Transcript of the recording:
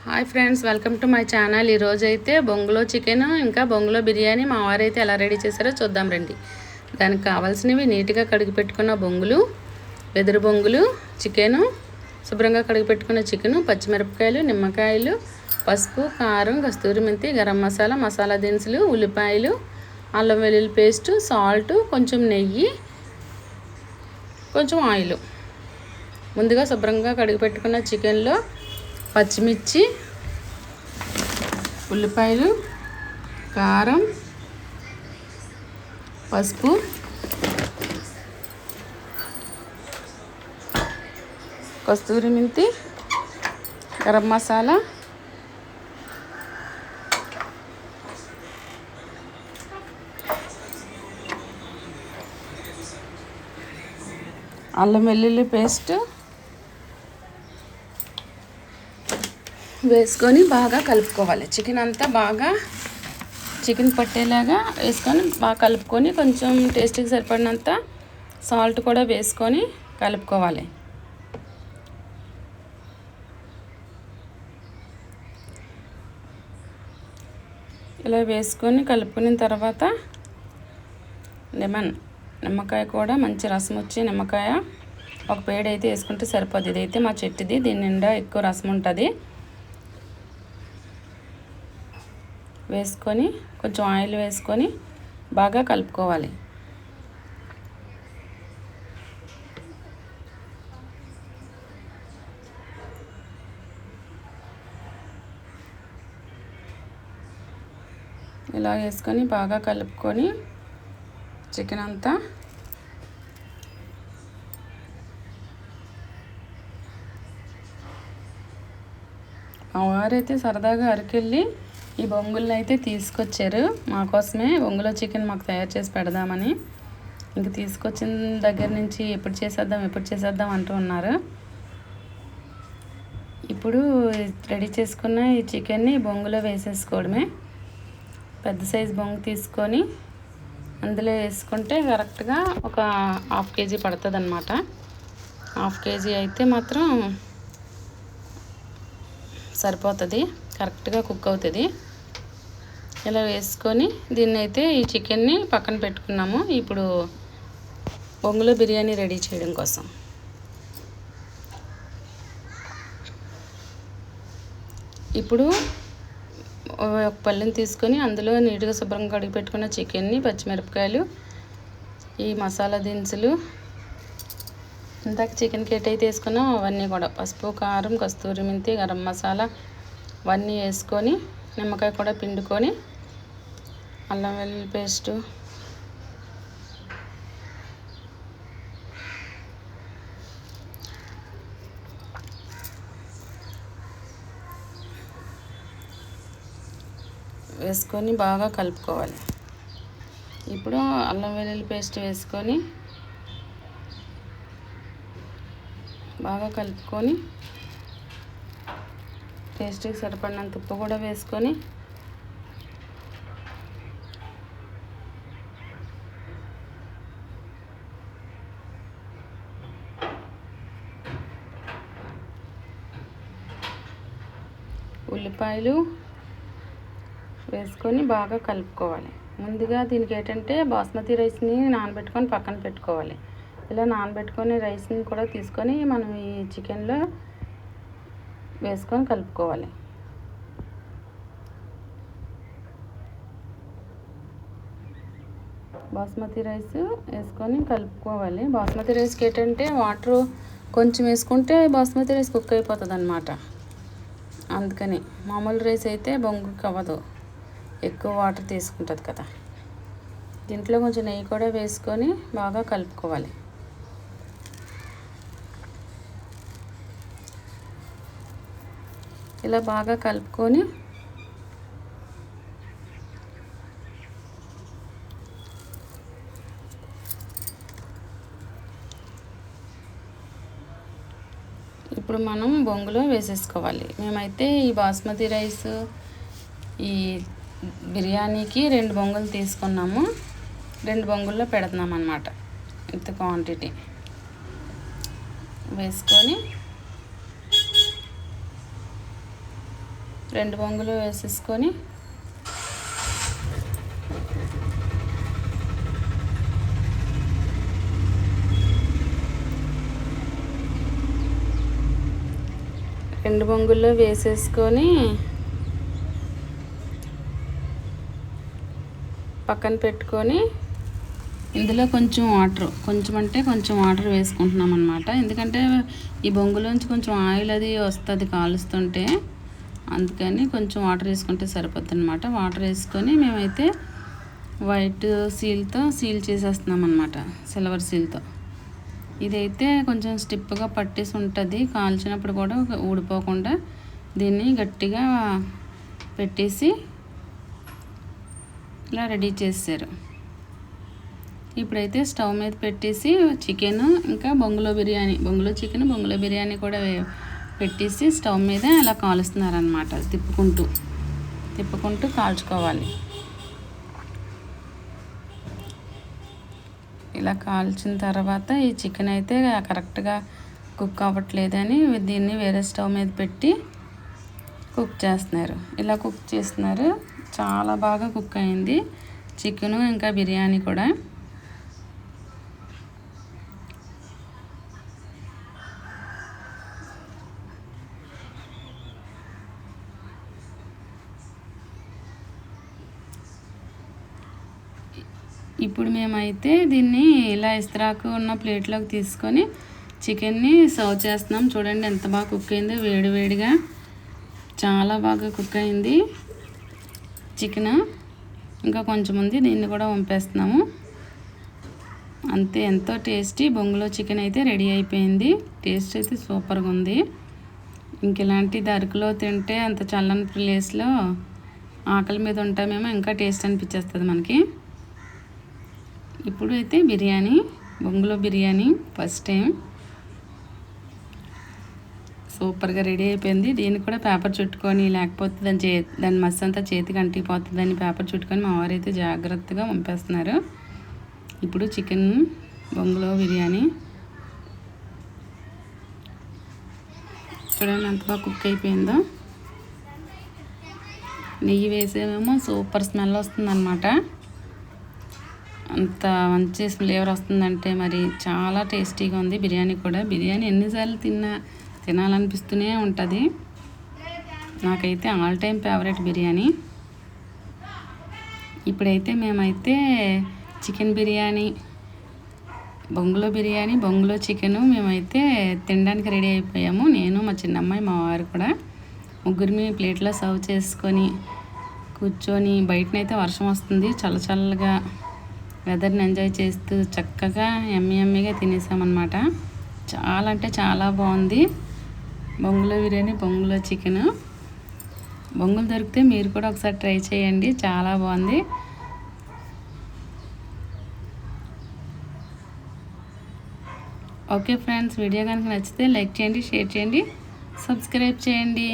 Hi friends, welcome to my channel. ఈరోజు అయితే బొంగులో చికెన్ ఇంకా బొంగులో బిర్యానీ మా వారైతే ఎలా రెడీ చేశారో చూద్దాం రండి. దానికి కావాల్సినవి నీట్గా కడిగి పెట్టుకున్న బొంగులు, వెదురు బొంగులు, చికెను, శుభ్రంగా కడిగి పెట్టుకున్న చికెను, పచ్చిమిరపకాయలు, నిమ్మకాయలు, పసుపు, కారం, కస్తూరి మెంతి, గరం మసాలా, మసాలా దినుసులు, ఉల్లిపాయలు, అల్లం వెల్లుల్లి పేస్టు, సాల్టు, కొంచెం నెయ్యి, కొంచెం ఆయిల్. ముందుగా శుభ్రంగా కడిగి పెట్టుకున్న చికెన్లో పచ్చిమిర్చి, ఉల్లిపాయలు, కారం, పసుపు, కస్తూరి మెంతి, గరం మసాలా, అల్లం వెల్లుల్లి పేస్ట్ వేసుకొని బాగా కలుపుకోవాలి. చికెన్ అంతా బాగా చికెన్ పట్టేలాగా వేసుకొని బాగా కలుపుకొని కొంచెం టేస్ట్కి సరిపడినంత సాల్ట్ కూడా వేసుకొని కలుపుకోవాలి. ఇలా వేసుకొని కలుపుకున్న తర్వాత నిమ్మకాయ కూడా మంచి రసం వచ్చి నిమ్మకాయ ఒక పేడ అయితే వేసుకుంటే సరిపోద్ది. ఇదైతే మా చెట్టుది, దీని నిండా ఎక్కువ రసం ఉంటుంది. వేసుకొని కొంచెం ఆయిల్ వేసుకొని బాగా కలుపుకోవాలి. ఇలా వేసుకొని బాగా కలుపుకొని చికెన్ అంతా మా వారైతే సరదాగా అరకెళ్ళి ఈ బొంగులను అయితే తీసుకొచ్చారు. మా కోసమే బొంగులో చికెన్ మాకు తయారు చేసి పెడదామని. ఇంక తీసుకొచ్చిన దగ్గర నుంచి ఎప్పుడు చేసేద్దాం అంటూ ఉన్నారు. ఇప్పుడు రెడీ చేసుకున్న ఈ చికెన్ని బొంగులో వేసేసుకోవడమే. పెద్ద సైజు బొంగు తీసుకొని అందులో వేసుకుంటే కరెక్ట్గా ఒక 1/2 కేజీ పడుతుంది అన్నమాట. 1/2 కేజీ అయితే మాత్రం సరిపోతుంది, కరెక్ట్గా కుక్ అవుతుంది. ఇలా వేసుకొని దీన్ని అయితే ఈ చికెన్ని పక్కన పెట్టుకున్నాము. ఇప్పుడు బొంగులో బిర్యానీ రెడీ చేయడం కోసం ఇప్పుడు ఒక పళ్ళెని తీసుకొని అందులో నీట్గా శుభ్రంగా కడిగి పెట్టుకున్న చికెన్ని, పచ్చిమిరపకాయలు, ఈ మసాలా దినుసులు, ఇందాక చికెన్కి ఎటైతే వేసుకున్నాం అవన్నీ కూడా పసుపు, కారం, కస్తూరి మెంతి, గరం మసాలా అవన్నీ వేసుకొని నిమ్మకాయ కూడా పిండుకొని అల్లం వెల్లుల్లి పేస్టు, వేసుకొని బాగా కలుపుకోవాలి. ఇప్పుడు అల్లం వెల్లుల్లి పేస్ట్ వేసుకొని బాగా కలుపుకొని టేస్ట్కి సరిపడినంత ఉప్పు కూడా వేసుకొని ఉల్లిపాయలు వేసుకొని బాగా కలుపుకోవాలి. ముందుగా దీనికి ఏంటంటే బాస్మతి రైస్ని నానబెట్టుకొని పక్కన పెట్టుకోవాలి. ఇలా నానబెట్టుకొని రైస్ని కూడా తీసుకొని మనం ఈ చికెన్లో వేసుకొని కలుపుకోవాలి. బాస్మతి రైస్ వేసుకొని కలుపుకోవాలి. బాస్మతి రైస్కి ఏంటంటే వాటర్ కొంచెం వేసుకుంటే బాస్మతి రైస్ కుక్ అయిపోతుంది అన్నమాట. అందుకని మామూలు రైస్ అయితే బొంగుకి అవ్వదు, ఎక్కువ వాటర్ తీసుకుంటుంది కదా. దీంట్లో కొంచెం నెయ్యి కూడా వేసుకొని బాగా కలుపుకోవాలి. ఇలా బాగా కలుపుకొని ఇప్పుడు మనం బొంగులో వేసేసుకోవాలి. మేమైతే ఈ బాస్మతి రైస్ ఈ బిర్యానీకి 2 బొంగులు తీసుకున్నాము. 2 బొంగుల్లో పెడుతున్నాం అన్నమాట. ఇంత క్వాంటిటీ వేసుకొని 2 బొంగులు వేసేసుకొని రెండు బొంగుల్లో వేసేసుకొని పక్కన పెట్టుకొని ఇందులో కొంచెం వాటర్ వేసుకుంటున్నాం అన్నమాట. ఎందుకంటే ఈ బొంగులోంచి కొంచెం ఆయిల్ అది వస్తుంది కాలుస్తుంటే, అందుకని కొంచెం వాటర్ వేసుకుంటే సరిపోతుంది అన్నమాట. వాటర్ వేసుకొని మేమైతే వైట్ సీల్తో సీల్ చేసేస్తున్నాం అన్నమాట, సిల్వర్ సీల్తో. ఇదైతే కొంచెం స్టిప్గా పట్టేసి ఉంటుంది, కాల్చినప్పుడు కూడా ఊడిపోకుండా దీన్ని గట్టిగా పెట్టేసి ఇలా రెడీ చేశారు. ఇప్పుడైతే స్టవ్ మీద పెట్టేసి చికెన్ ఇంకా బొంగులో చికెన్ బొంగులో బిర్యానీ కూడా పెట్టేసి స్టవ్ మీద ఇలా కాలుస్తున్నారనమాట. తిప్పుకుంటూ కాల్చుకోవాలి. ఇలా కాల్చిన తర్వాత ఈ చికెన్ అయితే కరెక్ట్గా కుక్ అవ్వట్లేదని దీన్ని వేరే స్టవ్ మీద పెట్టి కుక్ చేస్తున్నారు. ఇలా కుక్ చేస్తున్నారు. చాలా బాగా కుక్ అయింది చికెను ఇంకా బిర్యానీ కూడా. ఇప్పుడు మేమైతే దీన్ని ఇలా ఇస్త్రాకు ఉన్న ప్లేట్లోకి తీసుకొని చికెన్ని సర్వ్ చేస్తున్నాం. చూడండి ఎంత బాగా కుక్ అయిందో, వేడివేడిగా చాలా బాగా కుక్ అయింది చికెన్. ఇంకా కొంచెం ఉంది, దీన్ని కూడా వంపేస్తున్నాము. అంతే, ఎంతో టేస్టీ బొంగులో చికెన్ అయితే రెడీ అయిపోయింది. టేస్ట్ అయితే సూపర్గా ఉంది. ఇంక ఇలాంటిది అరకులో తింటే అంత చల్లని ప్లేస్లో ఆకలి మీద ఉంటామేమో ఇంకా టేస్ట్ అనిపించేస్తుంది మనకి. ఇప్పుడు అయితే బొంగులో బిర్యానీ ఫస్ట్ టైం సూపర్గా రెడీ అయిపోయింది. దీన్ని కూడా పేపర్ చుట్టుకొని, లేకపోతే దాని మస్సు అంతా చేతికి అంటిపోతుందని పేపర్ చుట్టుకొని మా వారైతే జాగ్రత్తగా పంపేస్తున్నారు. ఇప్పుడు చికెన్ బొంగులో బిర్యానీ చూడండి ఎంత బాగా కుక్ అయిపోయిందో. నెయ్యి వేసేమేమో సూపర్ స్మెల్ వస్తుందన్నమాట. అంత మంచి ఫ్లేవర్ వస్తుందంటే మరి చాలా టేస్టీగా ఉంది బిర్యానీ కూడా. బిర్యానీ ఎన్నిసార్లు తినాలనిపిస్తూనే ఉంటుంది. నాకైతే ఆల్ టైమ్ ఫేవరెట్ బిర్యానీ. ఇప్పుడైతే మేమైతే చికెన్ బిర్యానీ, బొంగులో చికెను మేమైతే తినడానికి రెడీ అయిపోయాము. నేను, మా చిన్నమ్మాయి, మా వారు కూడా ముగ్గురిని ప్లేట్లో సర్వ్ చేసుకొని కూర్చొని, బయటనైతే వర్షం వస్తుంది, చల్లగా వెదర్ని ఎంజాయ్ చేస్తూ చక్కగా యమ్మీగా తినేసామన్నమాట. చాలా అంటే చాలా బాగుంది బొంగులో బిర్యానీ, బొంగులో చికెన్. బొంగులు దొరికితే మీరు కూడా ఒకసారి ట్రై చేయండి, చాలా బాగుంది. ఓకే ఫ్రెండ్స్, వీడియో కనుక నచ్చితే లైక్ చేయండి, షేర్ చేయండి, సబ్స్క్రైబ్ చేయండి.